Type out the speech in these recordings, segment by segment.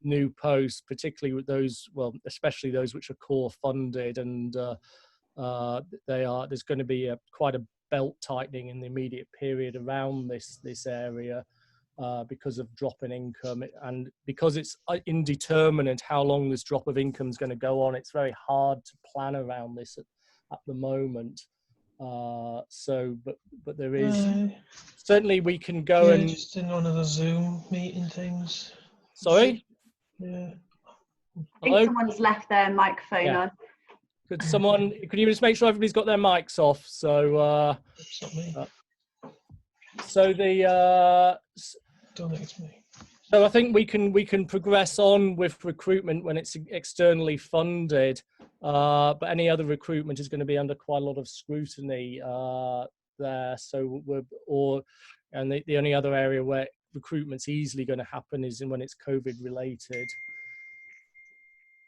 new posts, particularly with those, well, especially those which are core funded, and there's going to be quite a belt tightening in the immediate period around this area because of drop in income, and because it's indeterminate how long this drop of income is going to go on. It's very hard to plan around this at the moment. But there is certainly we can go and just in one of the Zoom meeting things. Sorry? Yeah. I think someone's left their microphone on. Could you just make sure everybody's got their mics off? So It's not me. Don't think it's me. So I think we can progress on with recruitment when it's externally funded, but any other recruitment is going to be under quite a lot of scrutiny there. So the only other area where recruitment's easily going to happen is when it's COVID related.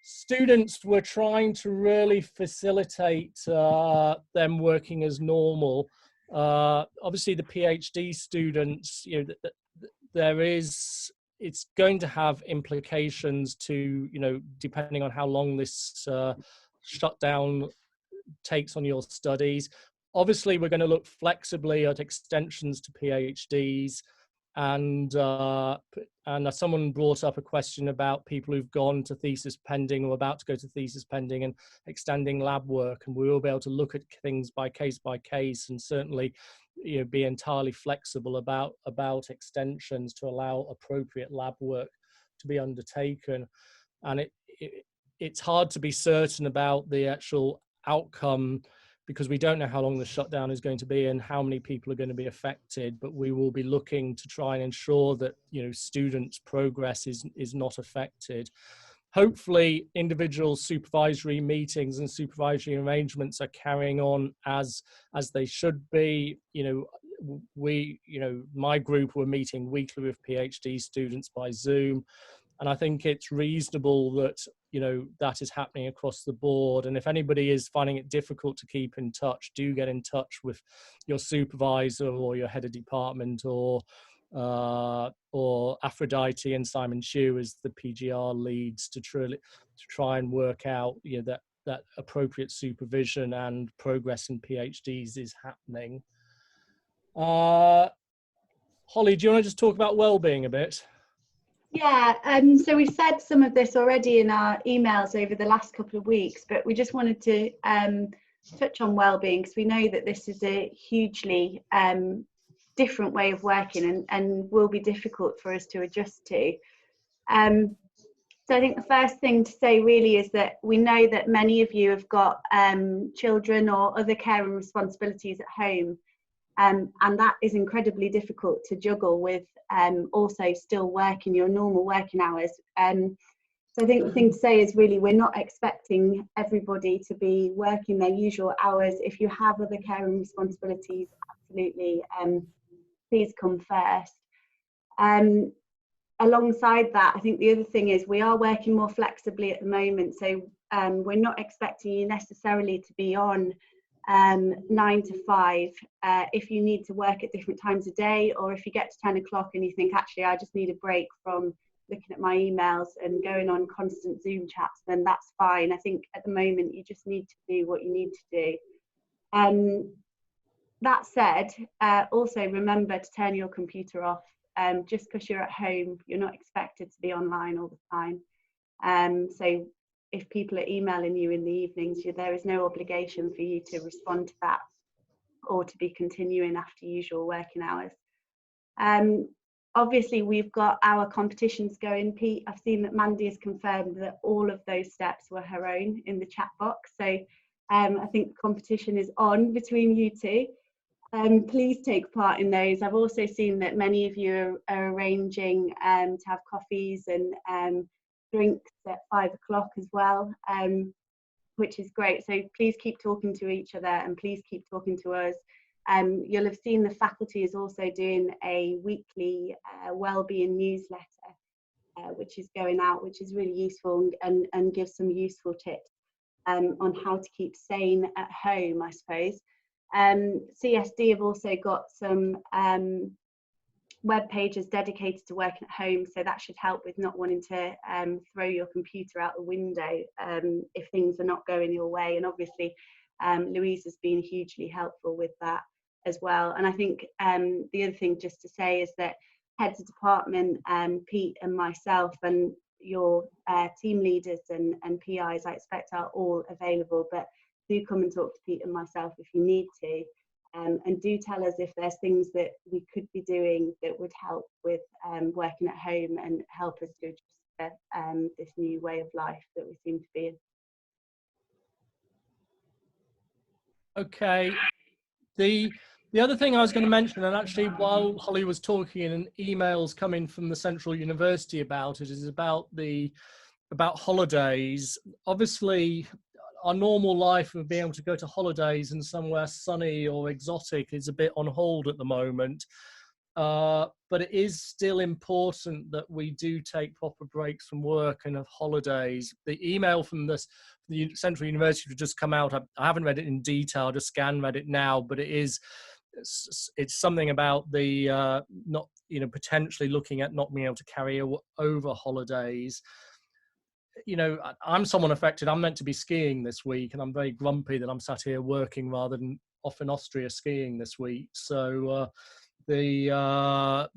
Students were trying to really facilitate them working as normal. Obviously, the PhD students, it's going to have implications to, depending on how long this shutdown takes on your studies. Obviously, we're going to look flexibly at extensions to PhDs, and someone brought up a question about people who've gone to thesis pending or about to go to thesis pending and extending lab work, and we will be able to look at things by case, and certainly be entirely flexible about extensions to allow appropriate lab work to be undertaken. And it's hard to be certain about the actual outcome because we don't know how long the shutdown is going to be and how many people are going to be affected, but we will be looking to try and ensure that students' progress is not affected. Hopefully, individual supervisory meetings and supervisory arrangements are carrying on as they should be. My group were meeting weekly with PhD students by Zoom, and I think it's reasonable that that is happening across the board. And if anybody is finding it difficult to keep in touch, do get in touch with your supervisor or your head of department or Aphrodite and Simon Chu as the PGR leads to try and work out that appropriate supervision and progress in PhDs is happening. Holly, do you want to just talk about wellbeing a bit? Yeah, so we've said some of this already in our emails over the last couple of weeks, but we just wanted to touch on wellbeing because we know that this is a hugely different way of working and will be difficult for us to adjust to. So I think the first thing to say really is that we know that many of you have got children or other care and responsibilities at home, and that is incredibly difficult to juggle with also still working your normal working hours. So I think the thing to say is really we're not expecting everybody to be working their usual hours. If you have other care and responsibilities, absolutely, please come first. Alongside that, I think the other thing is we are working more flexibly at the moment. So we're not expecting you necessarily to be on 9 to 5 if you need to work at different times of day, or if you get to 10 o'clock and you think, actually, I just need a break from looking at my emails and going on constant Zoom chats, then that's fine. I think at the moment you just need to do what you need to do. That said, also remember to turn your computer off. Just because you're at home, you're not expected to be online all the time. So if people are emailing you in the evenings, there is no obligation for you to respond to that or to be continuing after usual working hours. Obviously, we've got our competitions going. Pete, I've seen that Mandy has confirmed that all of those steps were her own in the chat box. So I think the competition is on between you two. Please take part in those. I've also seen that many of you are arranging to have coffees and drinks at 5 o'clock as well, which is great. So please keep talking to each other and please keep talking to us. You'll have seen the faculty is also doing a weekly wellbeing newsletter, which is going out, which is really useful and gives some useful tips on how to keep sane at home, I suppose. CSD have also got some web pages dedicated to working at home, so that should help with not wanting to throw your computer out the window if things are not going your way. And obviously Louise has been hugely helpful with that as well. And I think the other thing just to say is that heads of department, Pete and myself and your team leaders and PIs, I expect, are all available, but do come and talk to Pete and myself if you need to. And do tell us if there's things that we could be doing that would help with working at home and help us to adjust to this new way of life that we seem to be in. Okay. The other thing I was going to mention, and actually while Holly was talking and emails coming from the Central University about it, is about holidays. Obviously, our normal life of being able to go to holidays and somewhere sunny or exotic is a bit on hold at the moment. But it is still important that we do take proper breaks from work and have holidays. The email from the Central University has just come out. I haven't read it in detail, I just read it now, but it's something about the not, potentially looking at not being able to carry over holidays. I'm someone affected. I'm meant to be skiing this week, and I'm very grumpy that I'm sat here working rather than off in Austria skiing this week. So we've got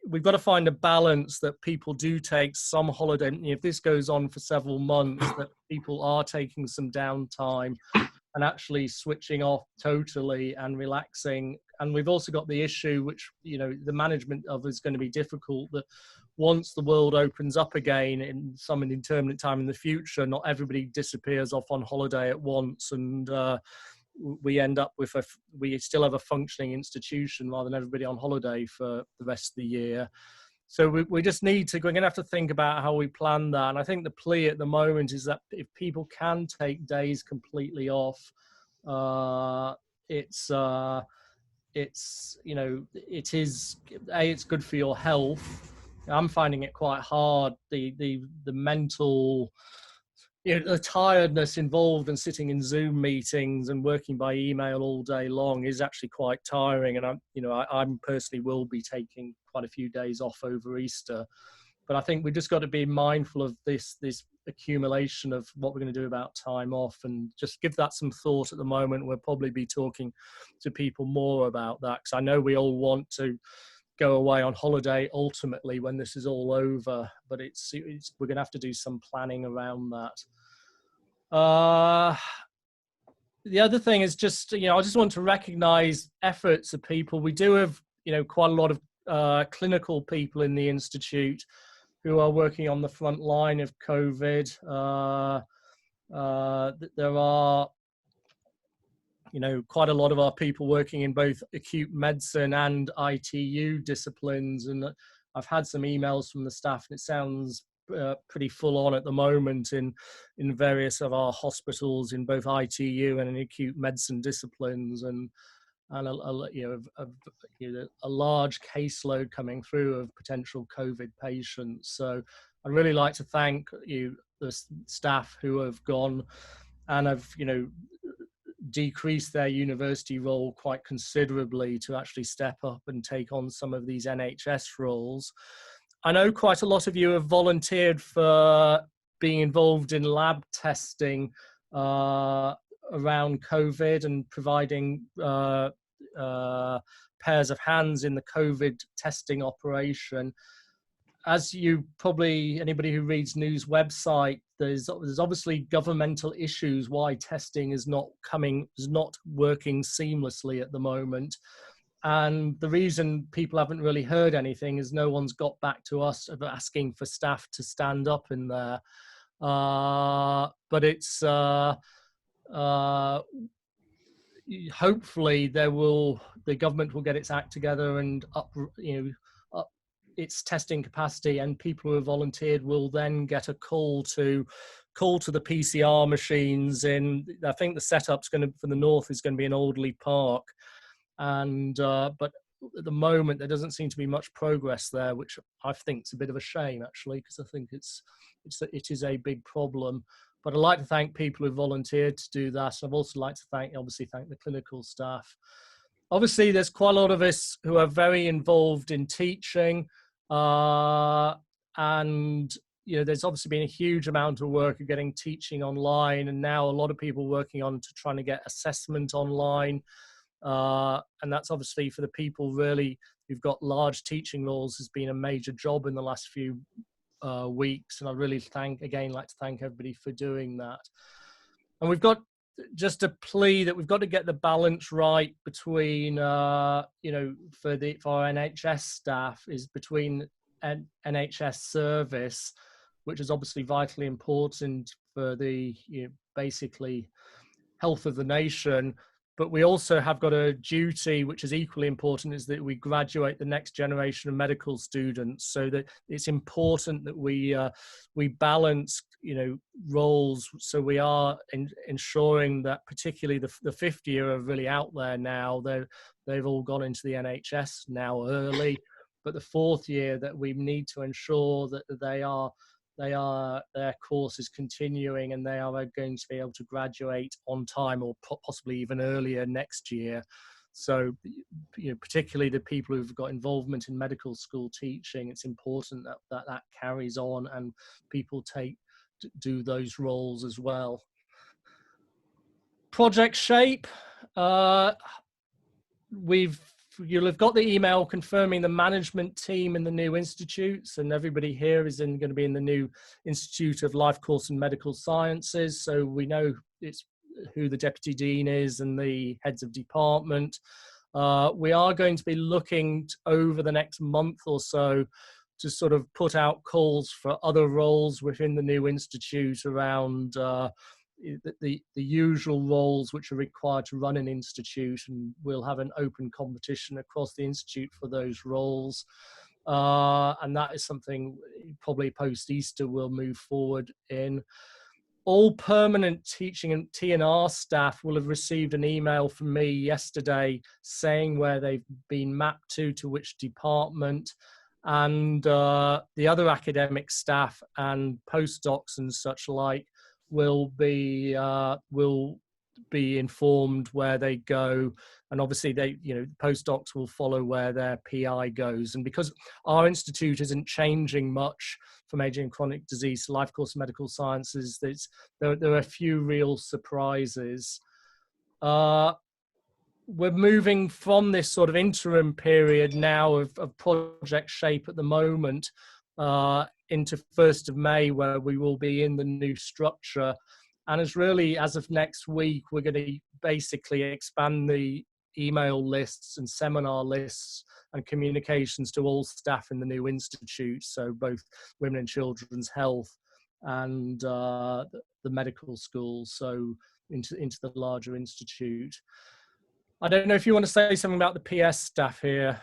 to find a balance that people do take some holiday. If this goes on for several months, that people are taking some downtime and actually switching off totally and relaxing. And we've also got the issue, which, the management of is going to be difficult, that once the world opens up again in some indeterminate time in the future, not everybody disappears off on holiday at once, and we end up with we still have a functioning institution rather than everybody on holiday for the rest of the year. So we just need to, we're going to have to think about how we plan that. And I think the plea at the moment is that if people can take days completely off, it's good for your health. I'm finding it quite hard, the mental, the tiredness involved in sitting in Zoom meetings and working by email all day long is actually quite tiring. And I'm personally will be taking quite a few days off over Easter. But I think we just got to be mindful of this accumulation of what we're going to do about time off, and just give that some thought at the moment. We'll probably be talking to people more about that, because I know we all want to go away on holiday ultimately when this is all over, but we're going to have to do some planning around that. The other thing is just, I just want to recognize efforts of people. We do have, quite a lot of clinical people in the Institute who are working on the front line of COVID. There are, quite a lot of our people working in both acute medicine and ITU disciplines. And I've had some emails from the staff, and it sounds pretty full on at the moment in various of our hospitals in both ITU and in acute medicine disciplines, and a large caseload coming through of potential COVID patients. So I'd really like to thank the staff who have gone and have, decreased their university role quite considerably to actually step up and take on some of these NHS roles. I know quite a lot of you have volunteered for being involved in lab testing around COVID and providing pairs of hands in the COVID testing operation. As you probably, anybody who reads news website, there's obviously governmental issues why testing is not working seamlessly at the moment. And the reason people haven't really heard anything is no one's got back to us about asking for staff to stand up in there. But it's hopefully the government will get its act together and up its testing capacity, and people who have volunteered will then get a call to the PCR machines. And I think the setup's for the north is going to be in Alderley Park, and but at the moment there doesn't seem to be much progress there, which I think is a bit of a shame actually, because I think it is a big problem. But I'd like to thank people who volunteered to do that. I'd also like to obviously thank the clinical staff. obviously there's quite a lot of us who are very involved in teaching, and there's obviously been a huge amount of work of getting teaching online, and now a lot of people working on to trying to get assessment online, and that's obviously for the people really who've got large teaching roles has been a major job in the last few weeks, and I really like to thank everybody for doing that. And we've got just a plea that we've got to get the balance right between for our NHS staff is between NHS service, which is obviously vitally important for the basically health of the nation, but we also have got a duty which is equally important, is that we graduate the next generation of medical students, so that it's important that we balance roles, so we are ensuring that particularly the fifth year are really out there now. They've all gone into the NHS now early, but the fourth year that we need to ensure that their course is continuing and they are going to be able to graduate on time or possibly even earlier next year. So, particularly the people who've got involvement in medical school teaching, it's important that carries on and people do those roles as well. Project Shape, you'll have got the email confirming the management team in the new institutes, and everybody here is going to be in the new Institute of Life Course and Medical Sciences. So we know it's who the deputy dean is and the heads of department. We are going to be looking over the next month or so to sort of put out calls for other roles within the new institute around the usual roles which are required to run an institute, and we'll have an open competition across the institute for those roles, and that is something probably post-Easter we'll move forward in. All permanent teaching and T&R staff will have received an email from me yesterday saying where they've been mapped to which department, and the other academic staff and postdocs and such like will be informed where they go, and obviously postdocs will follow where their PI goes. And because our institute isn't changing much from aging and chronic disease to life course medical sciences, there are a few real surprises. We're moving from this sort of interim period now of Project Shape at the moment into 1st of May, where we will be in the new structure. And as of next week, we're going to basically expand the email lists and seminar lists and communications to all staff in the new institute, so both Women and Children's Health and the medical schools, so into the larger institute. I don't know if you want to say something about the PS staff here,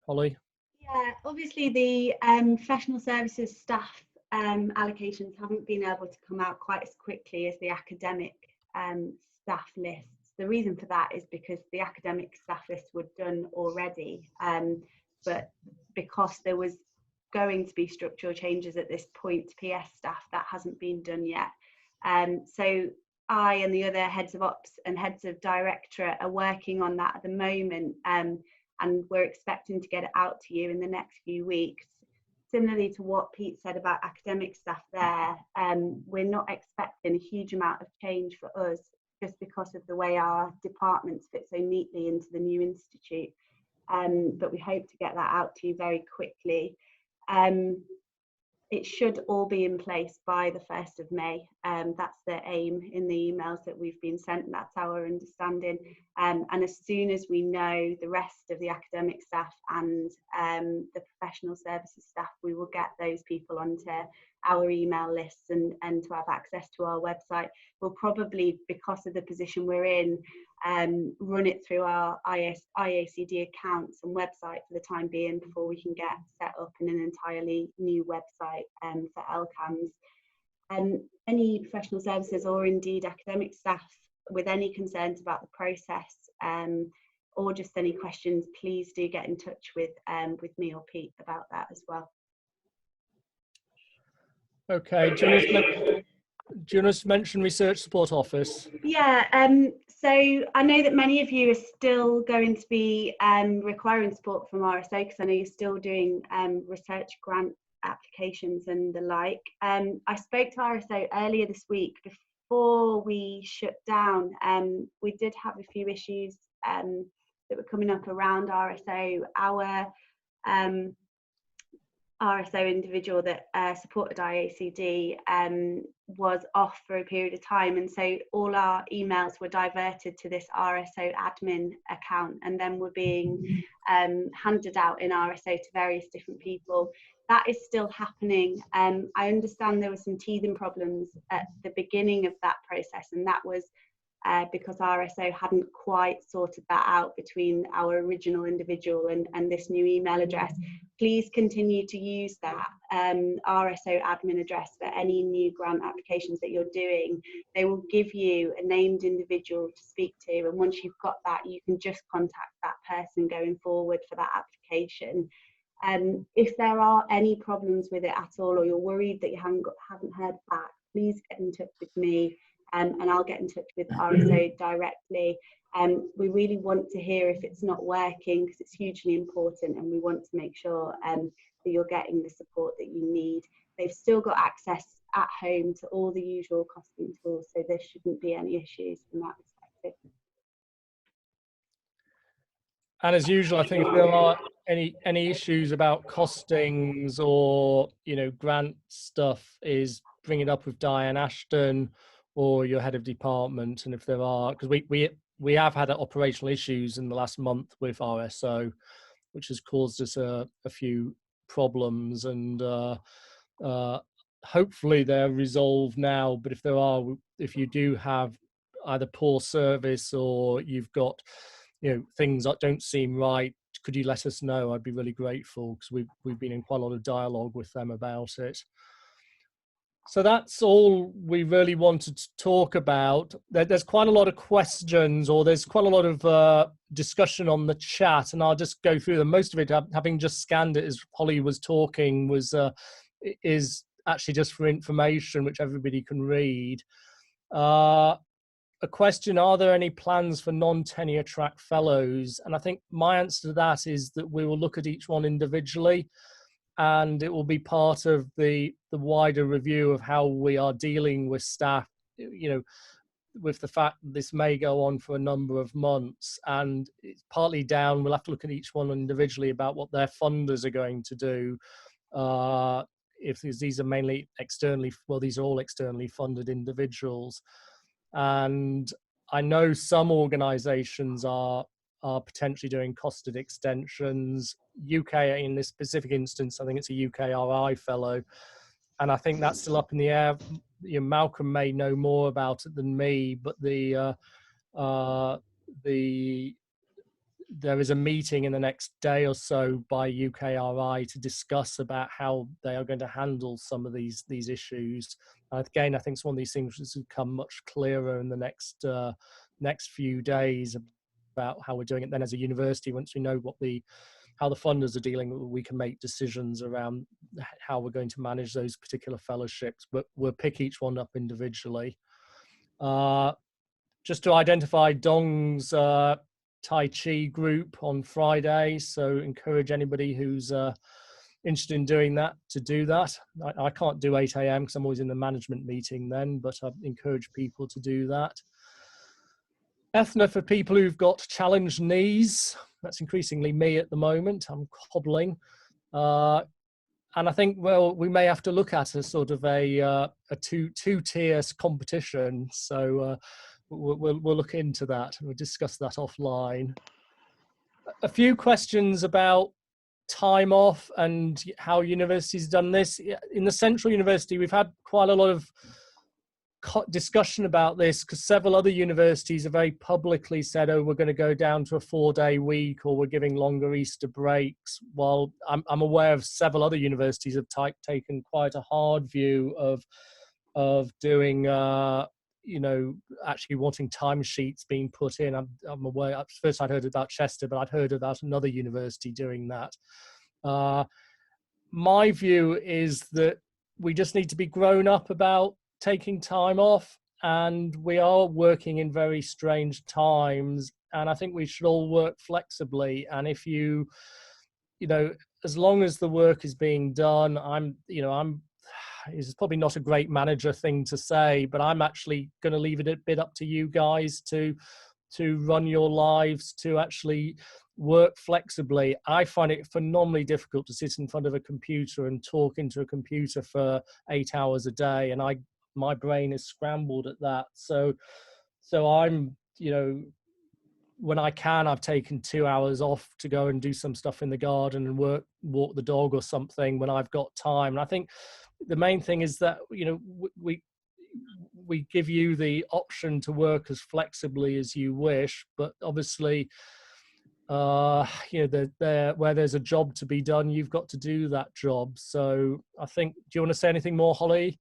Holly. Yeah, obviously the professional services staff allocations haven't been able to come out quite as quickly as the academic staff lists. The reason for that is because the academic staff lists were done already, but because there was going to be structural changes at this point to PS staff, that hasn't been done yet. So I and the other heads of ops and heads of directorate are working on that at the moment, and we're expecting to get it out to you in the next few weeks. Similarly to what Pete said about academic staff there, we're not expecting a huge amount of change for us just because of the way our departments fit so neatly into the new institute, but we hope to get that out to you very quickly. It should all be in place by the 1st of May. That's the aim in the emails that we've been sent, and that's our understanding. And as soon as we know the rest of the academic staff and the professional services staff, we will get those people onto our email lists and to have access to our website. We'll probably, because of the position we're in, run it through our IACD accounts and website for the time being before we can get set up in an entirely new website for LCAMs. Any professional services or indeed academic staff with any concerns about the process or just any questions, please do get in touch with me or Pete about that as well. Okay, do you want to mention Research Support Office? Yeah, So I know that many of you are still going to be requiring support from RSO, because I know you're still doing research grant applications and the like. I spoke to RSO earlier this week before we shut down. We did have a few issues that were coming up around RSO. Our RSO individual that supported IACD was off for a period of time, and so all our emails were diverted to this RSO admin account and then were being handed out in RSO to various different people. That is still happening. I understand there were some teething problems at the beginning of that process, and that was because RSO hadn't quite sorted that out between our original individual and this new email address. Please continue to use that RSO admin address for any new grant applications that you're doing. They will give you a named individual to speak to, and once you've got that, you can just contact that person going forward for that application. If there are any problems with it at all, or you're worried that you haven't heard back, please get in touch with me. And I'll get in touch with RSO directly. We really want to hear if it's not working, because it's hugely important, and we want to make sure that you're getting the support that you need. They've still got access at home to all the usual costing tools, so there shouldn't be any issues from that perspective. And as usual, I think if there are any issues about costings or grant stuff, is bring it up with Diane Ashton or your head of department. And if there are, because we have had operational issues in the last month with RSO, which has caused us a few problems, and hopefully they're resolved now. But if you do have either poor service or you've got things that don't seem right, could you let us know? I'd be really grateful, because we've been in quite a lot of dialogue with them about it. So that's all we really wanted to talk about. There's quite a lot of questions, or there's quite a lot of discussion on the chat, and I'll just go through them. Most of it, having just scanned it as Holly was talking, is actually just for information, which everybody can read. A question: are there any plans for non-tenure track fellows? And I think my answer to that is that we will look at each one individually, and it will be part of the wider review of how we are dealing with staff, with the fact that this may go on for a number of months, and it's partly down, we'll have to look at each one individually about what their funders are going to do. If these are mainly externally, well, these are all externally funded individuals. And I know some organizations are potentially doing costed extensions. UK, in this specific instance, I think it's a UKRI fellow, and I think that's still up in the air. Malcolm may know more about it than me, but there is a meeting in the next day or so by UKRI to discuss about how they are going to handle some of these issues. Again, I think it's one of these things which has become much clearer in the next few days about how we're doing it. Then as a university, once we know how the funders are dealing, we can make decisions around how we're going to manage those particular fellowships, but we'll pick each one up individually. Just to identify Dong's Tai Chi group on Friday, so encourage anybody who's interested in doing that to do that. I can't do 8 a.m. because I'm always in the management meeting then, but I encourage people to do that. Ethna for people who've got challenged knees. That's increasingly me at the moment. I'm cobbling. And I think, well, we may have to look at a sort of a two-tier competition. So we'll look into that. We'll discuss that offline. A few questions about time off and how universities done this. In the Central University, we've had quite a lot of discussion about this, because several other universities have very publicly said, oh, we're going to go down to a 4-day week, or we're giving longer Easter breaks. While I'm aware of several other universities have taken quite a hard view of doing actually wanting timesheets being put in. I'm aware, first I'd heard about Chester, but I'd heard about another university doing that. My view is that we just need to be grown up about taking time off. and we are working in very strange times, and I think we should all work flexibly. And if you know, as long as the work is being done, it's probably not a great manager thing to say, but I'm actually going to leave it a bit up to you guys to run your lives, to actually work flexibly. I find it phenomenally difficult to sit in front of a computer and talk into a computer for 8 hours a day, and my brain is scrambled at that. So I'm, when I can, I've taken 2 hours off to go and do some stuff in the garden and walk the dog or something when I've got time. And I think the main thing is that, we give you the option to work as flexibly as you wish, but obviously, where there's a job to be done, you've got to do that job. So I think, do you want to say anything more, Holly?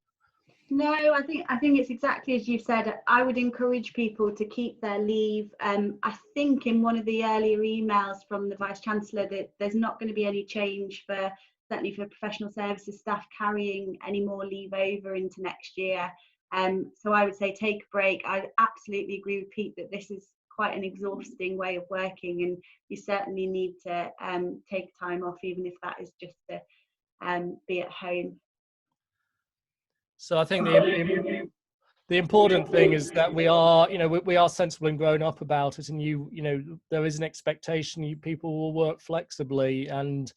No, I think it's exactly as you said. I would encourage people to keep their leave. I think in one of the earlier emails from the Vice Chancellor that there's not going to be any change certainly for professional services staff carrying any more leave over into next year. So I would say take a break. I absolutely agree with Pete that this is quite an exhausting way of working, and you certainly need to take time off, even if that is just to be at home. So I think the important thing is that we are, we are sensible and grown up about it, and there is an expectation people will work flexibly. And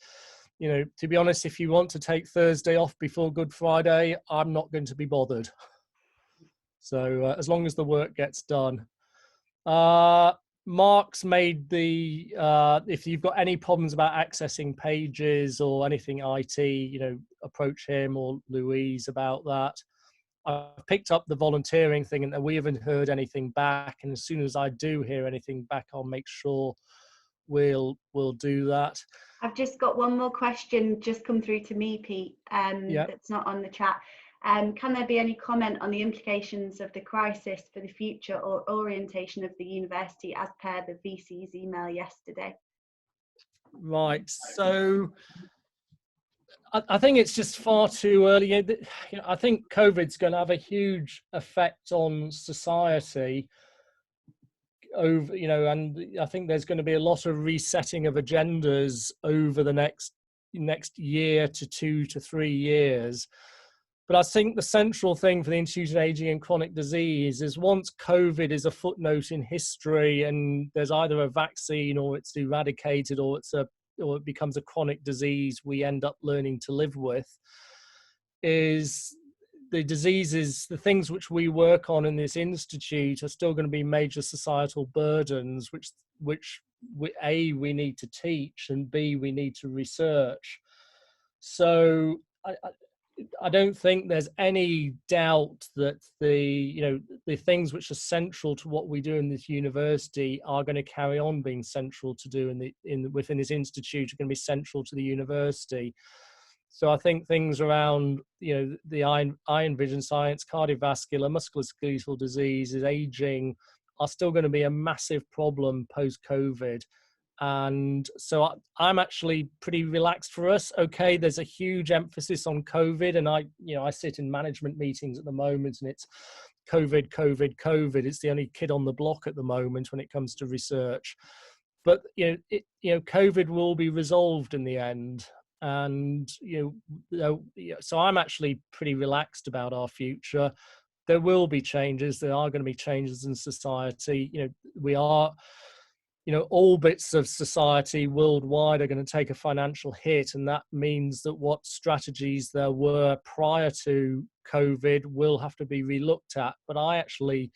to be honest, if you want to take Thursday off before Good Friday, I'm not going to be bothered. So as long as the work gets done. Mark's made if you've got any problems about accessing pages or anything IT, approach him or Louise about that. I've picked up the volunteering thing, and we haven't heard anything back. And as soon as I do hear anything back, I'll make sure we'll do that. I've just got one more question just come through to me, Pete, that's not on the chat. Can there be any comment on the implications of the crisis for the future or orientation of the university as per the VC's email yesterday? Right, so I think it's just far too early. I think COVID's going to have a huge effect on society over, and I think there's going to be a lot of resetting of agendas over the next year to 2 to 3 years. But I think the central thing for the Institute of Aging and Chronic Disease is once COVID is a footnote in history and there's either a vaccine or it's eradicated or it becomes a chronic disease we end up learning to live with, is the diseases, the things which we work on in this institute are still going to be major societal burdens, which we need to teach, and B, we need to research. So I don't think there's any doubt that the things which are central to what we do in this university are going to carry on being central to do within this institute, are going to be central to the university. So I think things around the iron vision science, cardiovascular, musculoskeletal diseases, aging are still going to be a massive problem post-COVID. And so I'm actually pretty relaxed for us. Okay, there's a huge emphasis on COVID, and I sit in management meetings at the moment, and it's COVID. It's the only kid on the block at the moment when it comes to research. But COVID will be resolved in the end, and so I'm actually pretty relaxed about our future. There will be changes. There are going to be changes in society. We are. All bits of society worldwide are going to take a financial hit, and that means that what strategies there were prior to COVID will have to be relooked at. But I actually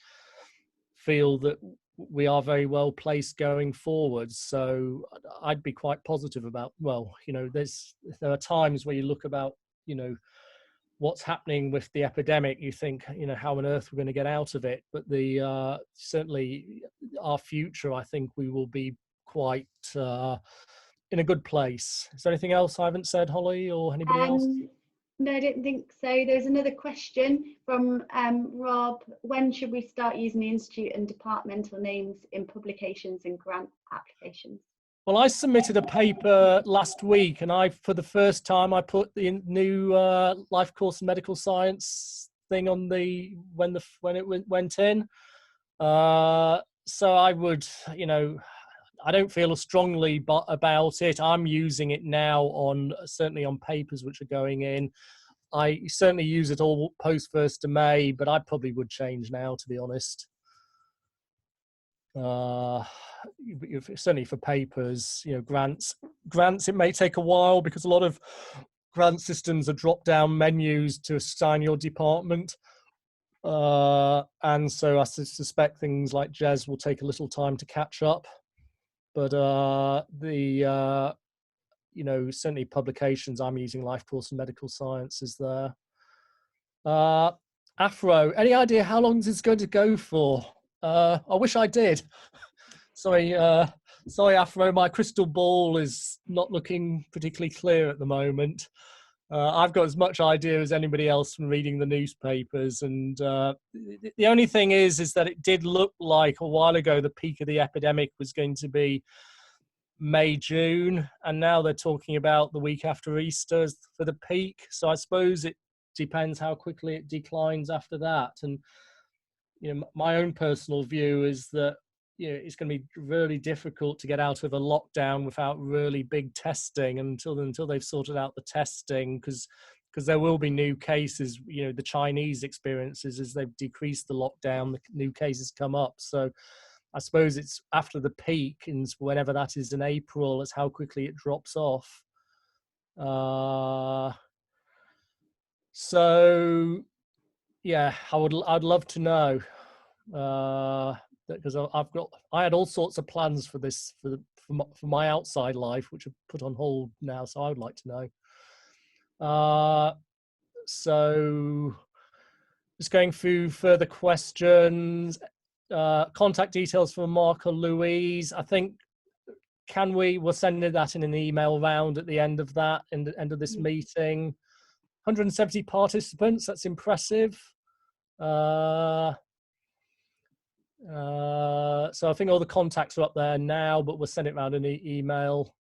feel that we are very well placed going forward. So I'd be quite positive about, there are times where you look about, what's happening with the epidemic, you think, how on earth we're going to get out of it. But certainly our future, I think we will be quite in a good place. Is there anything else I haven't said, Holly, or anybody else? No, I don't think so. There's another question from Rob. When should we start using the institute and departmental names in publications and grant applications? Well, I submitted a paper last week, and for the first time, I put the new life course in medical science thing on when it went in. So I would, I don't feel strongly about it. I'm using it now certainly on papers which are going in. I certainly use it all post 1st of May, but I probably would change now, to be honest. Certainly for papers, grants, it may take a while because a lot of grant systems are drop-down menus to assign your department. And so I suspect things like Jez will take a little time to catch up. But certainly publications, I'm using Life Course and Medical Sciences there. Afro, any idea how long this is going to go for? I wish I did. Sorry, Afro, my crystal ball is not looking particularly clear at the moment. I've got as much idea as anybody else from reading the newspapers, and the only thing is that it did look like a while ago the peak of the epidemic was going to be May, June, and now they're talking about the week after Easter for the peak. So I suppose it depends how quickly it declines after that. And my own personal view is that it's going to be really difficult to get out of a lockdown without really big testing until they've sorted out the testing, because there will be new cases. The Chinese experiences as they've decreased the lockdown, the new cases come up. So I suppose it's after the peak, and whenever that is in April, it's how quickly it drops off. So yeah, I'd love to know, because I had all sorts of plans for this for my outside life, which are put on hold now. So I would like to know. So just going through further questions. Contact details for Mark or Louise. I think we'll send that in an email round at the end of this meeting. 170 participants, that's impressive. So I think all the contacts are up there now, but we'll send it around in an email.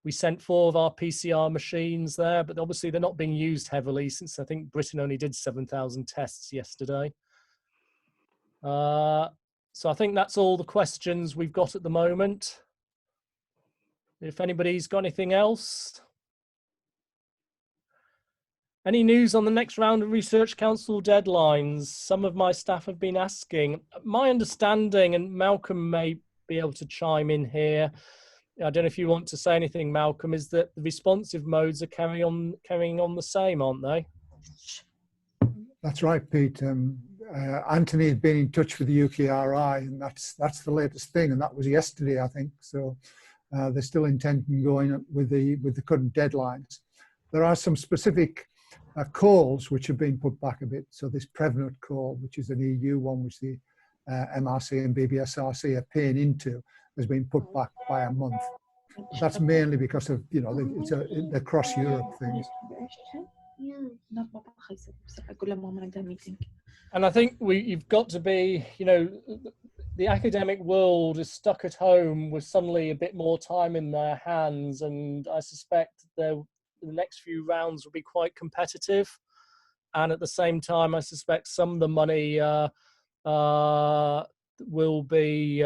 We sent 4 of our PCR machines there, but obviously they're not being used heavily since I think Britain only did 7,000 tests yesterday. So I think that's all the questions we've got at the moment. If anybody's got anything else. Any news on the next round of Research Council deadlines? Some of my staff have been asking. My understanding, and Malcolm may be able to chime in here, I don't know if you want to say anything, Malcolm, is that the responsive modes are carrying on the same, aren't they? That's right, Pete. Anthony has been in touch with the UKRI, and that's the latest thing, and that was yesterday, I think. So they're still intending going with the current deadlines. There are some specific calls which have been put back a bit. So this Prevnut call, which is an EU one, which the MRC and BBSRC are paying into, has been put back by a month. That's mainly because of it's the cross Europe things. And I think you've got to be, the academic world is stuck at home with suddenly a bit more time in their hands, and I suspect the next few rounds will be quite competitive. And at the same time, I suspect some of the money will be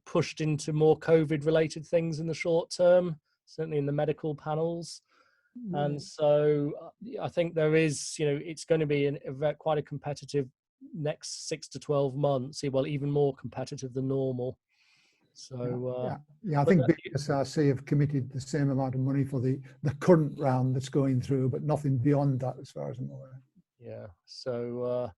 pushed into more COVID-related things in the short term, certainly in the medical panels. And so I think there is, it's going to be quite a competitive next 6 to 12 months, well, even more competitive than normal. So I think BSRC have committed the same amount of money for the current round that's going through, but nothing beyond that as far as I'm aware. Yeah, so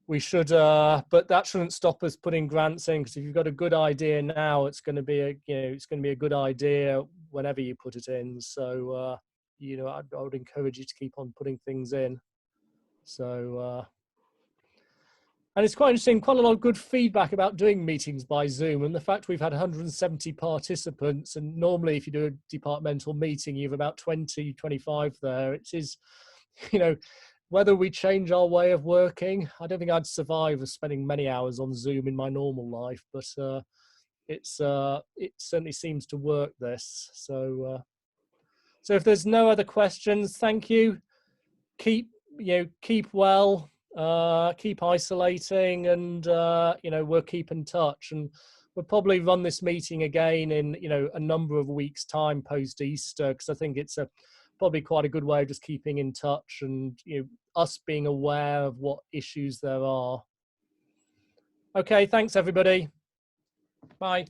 we should, but that shouldn't stop us putting grants in, because if you've got a good idea now, it's going to be a good idea whenever you put it in. So I would encourage you to keep on putting things in. So and it's quite interesting, quite a lot of good feedback about doing meetings by Zoom, and the fact we've had 170 participants, and normally if you do a departmental meeting, you have about 20, 25 there. It is, whether we change our way of working, I don't think I'd survive spending many hours on Zoom in my normal life, but it certainly seems to work this. So So if there's no other questions, thank you. Keep well, keep isolating, and we'll keep in touch. And we'll probably run this meeting again in a number of weeks' time post Easter, because I think it's probably quite a good way of just keeping in touch and us being aware of what issues there are. Okay, thanks everybody. Bye.